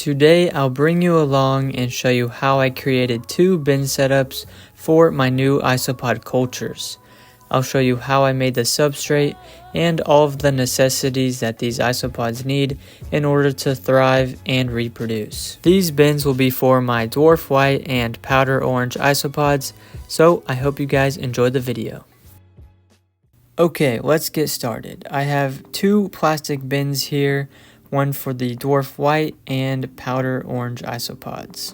Today I'll bring you along and show you how I created 2 bin setups for my new isopod cultures. I'll show you how I made the substrate and all of the necessities that these isopods need in order to thrive and reproduce. These bins will be for my dwarf white and powder orange isopods, so I hope you guys enjoy the video. Okay, let's get started. I have 2 plastic bins here, one for the dwarf white and powder orange isopods.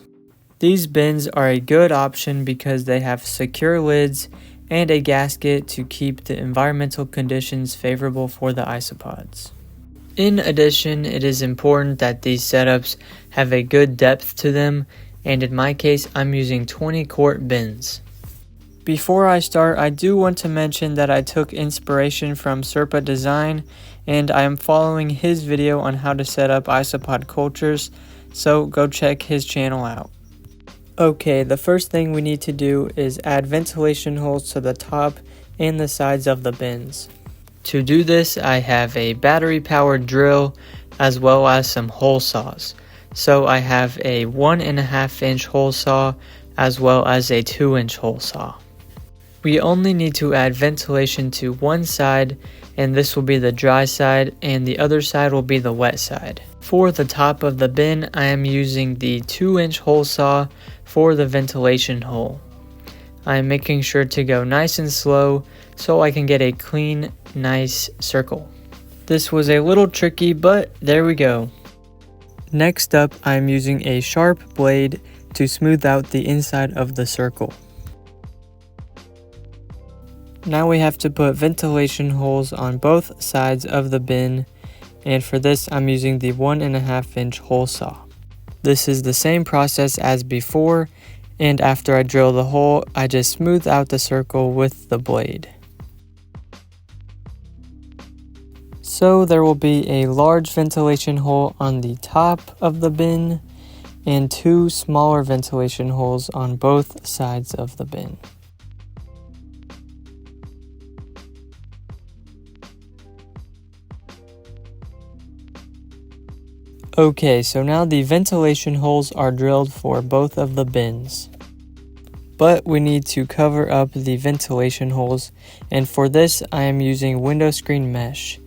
These bins are a good option because they have secure lids and a gasket to keep the environmental conditions favorable for the isopods. In addition, it is important that these setups have a good depth to them, and in my case, I'm using 20-quart bins. Before I start, I do want to mention that I took inspiration from Serpa Design, and I am following his video on how to set up isopod cultures, so go check his channel out. Okay, the first thing we need to do is add ventilation holes to the top and the sides of the bins. To do this, I have a battery-powered drill as well as some hole saws. So I have a 1.5-inch hole saw as well as a 2-inch hole saw. We only need to add ventilation to one side, and this will be the dry side, and the other side will be the wet side. For the top of the bin, I am using the 2-inch hole saw for the ventilation hole. I am making sure to go nice and slow so I can get a clean, nice circle. This was a little tricky, but there we go. Next up, I am using a sharp blade to smooth out the inside of the circle. Now we have to put ventilation holes on both sides of the bin, and for this I'm using the 1.5-inch hole saw. This is the same process as before, and after I drill the hole, I just smooth out the circle with the blade. So there will be a large ventilation hole on the top of the bin, and 2 smaller ventilation holes on both sides of the bin. Okay, so now the ventilation holes are drilled for both of the bins. But we need to cover up the ventilation holes, and for this I am using window screen mesh.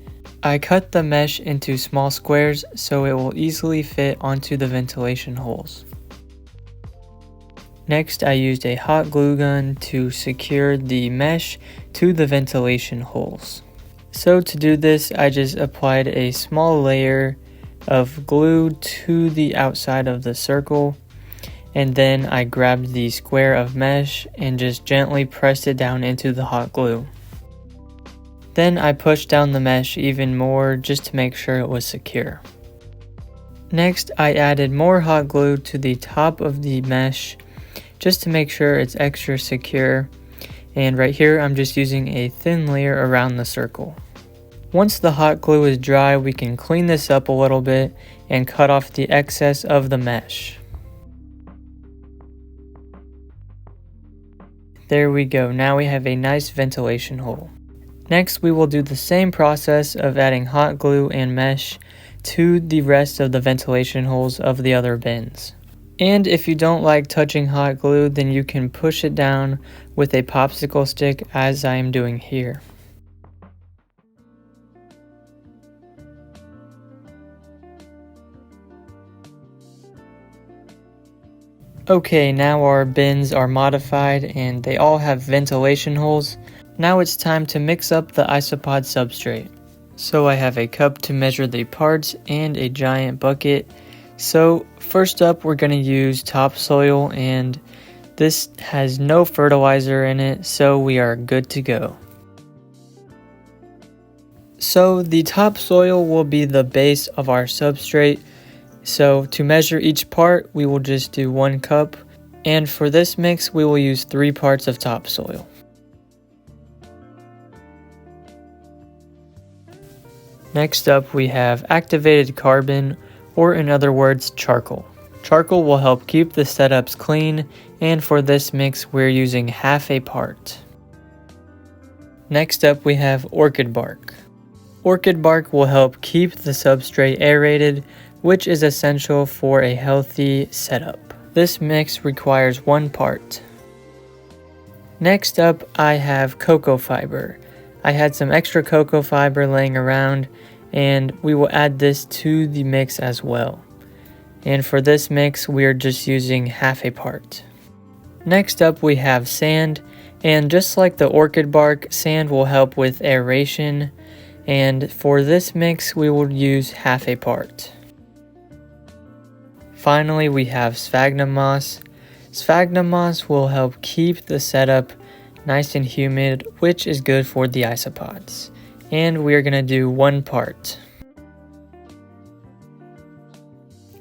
I cut the mesh into small squares so it will easily fit onto the ventilation holes. Next, I used a hot glue gun to secure the mesh to the ventilation holes. So to do this, I just applied a small layer of glue to the outside of the circle, and then I grabbed the square of mesh and just gently pressed it down into the hot glue. Then I pushed down the mesh even more just to make sure it was secure. Next, I added more hot glue to the top of the mesh just to make sure it's extra secure, and right here I'm just using a thin layer around the circle. Once the hot glue is dry, we can clean this up a little bit and cut off the excess of the mesh. There we go, now we have a nice ventilation hole. Next, we will do the same process of adding hot glue and mesh to the rest of the ventilation holes of the other bins. And if you don't like touching hot glue, then you can push it down with a popsicle stick as I am doing here. Okay, now our bins are modified and they all have ventilation holes. Now it's time to mix up the isopod substrate. So I have a cup to measure the parts and a giant bucket. So first up, we're going to use topsoil, and this has no fertilizer in it, so we are good to go. So the topsoil will be the base of our substrate. So to measure each part, we will just do 1 cup, and for this mix, we will use 3 parts of topsoil. Next up, we have activated carbon, or in other words, charcoal. Charcoal will help keep the setups clean, and for this mix, we're using half a part. Next up, we have orchid bark. Orchid bark will help keep the substrate aerated which is essential for a healthy setup. This mix requires 1 part. Next up, I have cocoa fiber. I had some extra cocoa fiber laying around, and we will add this to the mix as well. And for this mix, we are just using half a part. Next up, we have sand, and just like the orchid bark, sand will help with aeration, and for this mix, we will use half a part. Finally, we have sphagnum moss. Sphagnum moss will help keep the setup nice and humid, which is good for the isopods. And we are going to do 1 part.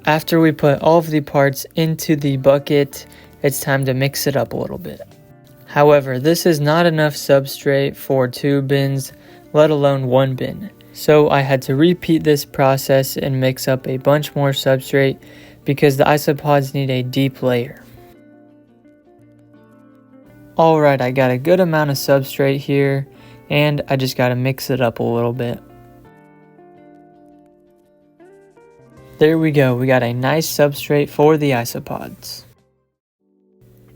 After we put all of the parts into the bucket, it's time to mix it up a little bit. However, this is not enough substrate for 2 bins, let alone 1 bin. So I had to repeat this process and mix up a bunch more substrate because the isopods need a deep layer. Alright, I got a good amount of substrate here, and I just gotta mix it up a little bit. There we go, we got a nice substrate for the isopods.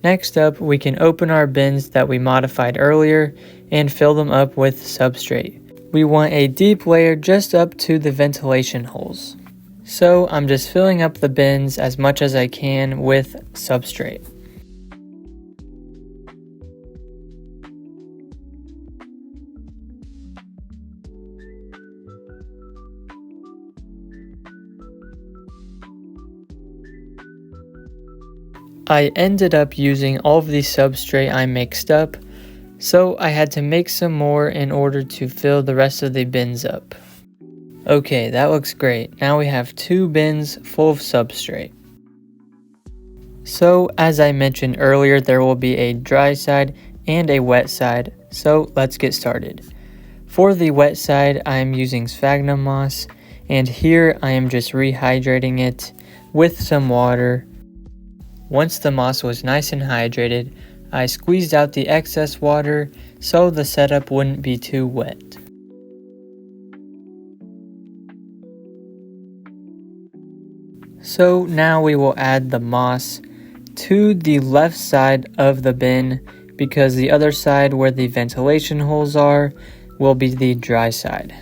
Next up, we can open our bins that we modified earlier and fill them up with substrate. We want a deep layer just up to the ventilation holes. So I'm just filling up the bins as much as I can with substrate. I ended up using all of the substrate I mixed up, so I had to make some more in order to fill the rest of the bins up. Okay, that looks great. Now we have 2 bins full of substrate. So, as I mentioned earlier, there will be a dry side and a wet side, so let's get started. For the wet side, I am using sphagnum moss, and here I am just rehydrating it with some water. Once the moss was nice and hydrated, I squeezed out the excess water so the setup wouldn't be too wet. So now we will add the moss to the left side of the bin because the other side where the ventilation holes are will be the dry side.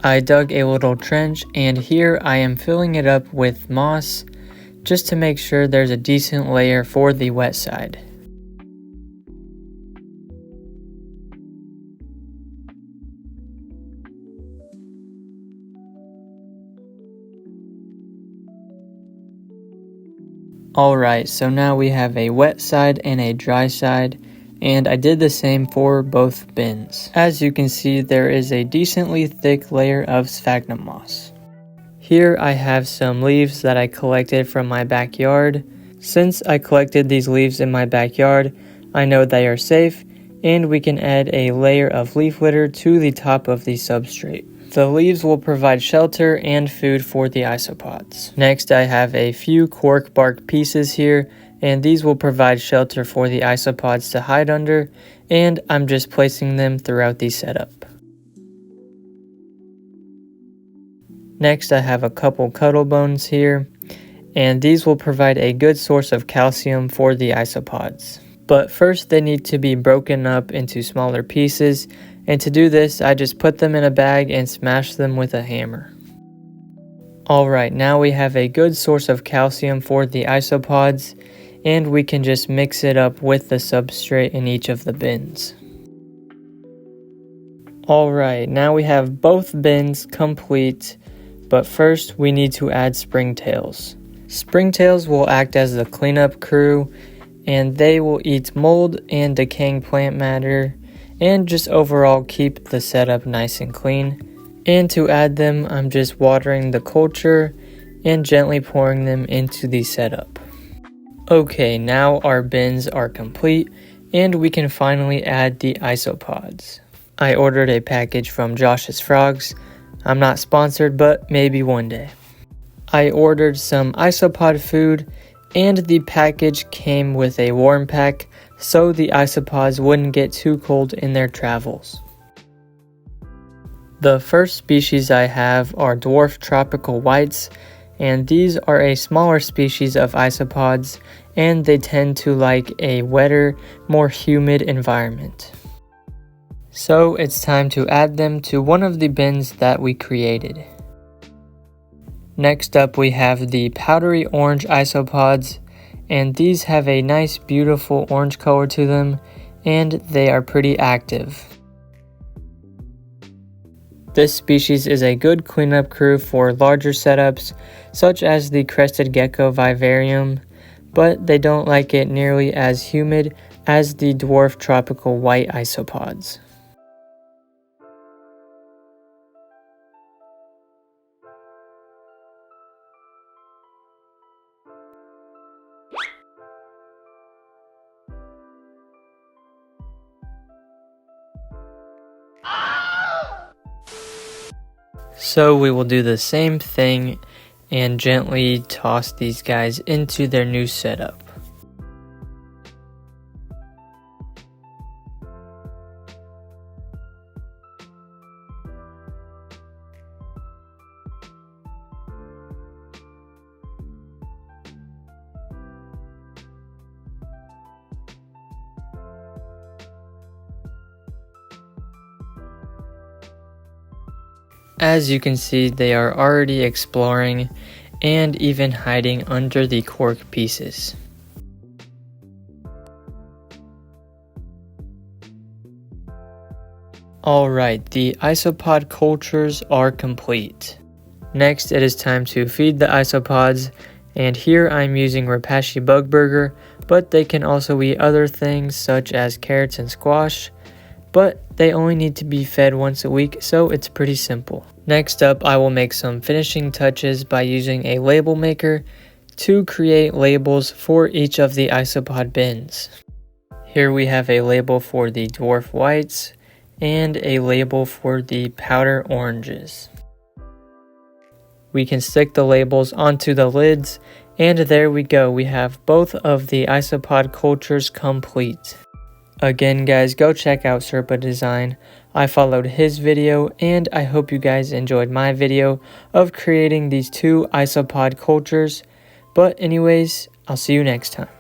I dug a little trench and here I am filling it up with moss just to make sure there's a decent layer for the wet side. Alright, so now we have a wet side and a dry side, and I did the same for both bins. As you can see, there is a decently thick layer of sphagnum moss. Here I have some leaves that I collected from my backyard. Since I collected these leaves in my backyard, I know they are safe, and we can add a layer of leaf litter to the top of the substrate. The leaves will provide shelter and food for the isopods. Next, I have a few cork bark pieces here, and these will provide shelter for the isopods to hide under, and I'm just placing them throughout the setup. Next, I have a couple cuddle bones here, and these will provide a good source of calcium for the isopods. But first, they need to be broken up into smaller pieces, and to do this, I just put them in a bag and smash them with a hammer. Alright, now we have a good source of calcium for the isopods, and we can just mix it up with the substrate in each of the bins. Alright, now we have both bins complete, but first we need to add springtails. Springtails will act as the cleanup crew, and they will eat mold and decaying plant matter, and just overall keep the setup nice and clean. And to add them, I'm just watering the culture and gently pouring them into the setup. Okay, now our bins are complete and we can finally add the isopods. I ordered a package from Josh's Frogs. I'm not sponsored, but maybe one day. I ordered some isopod food, and the package came with a warm pack so the isopods wouldn't get too cold in their travels. The first species I have are dwarf tropical whites, and these are a smaller species of isopods, and they tend to like a wetter, more humid environment. So it's time to add them to one of the bins that we created. Next up we have the powdery orange isopods, and these have a nice beautiful orange color to them, and they are pretty active. This species is a good cleanup crew for larger setups, such as the crested gecko vivarium, but they don't like it nearly as humid as the dwarf tropical white isopods. So we will do the same thing and gently toss these guys into their new setup. As you can see, they are already exploring and even hiding under the cork pieces. Alright, the isopod cultures are complete. Next, it is time to feed the isopods, and here I'm using Repashy Bug Burger, but they can also eat other things such as carrots and squash, but they only need to be fed once a week, so it's pretty simple. Next up, I will make some finishing touches by using a label maker to create labels for each of the isopod bins. Here we have a label for the dwarf whites and a label for the powder oranges. We can stick the labels onto the lids, and there we go, we have both of the isopod cultures complete. Again guys, go check out Serpa Design. I followed his video, and I hope you guys enjoyed my video of creating these two isopod cultures. But anyways, I'll see you next time.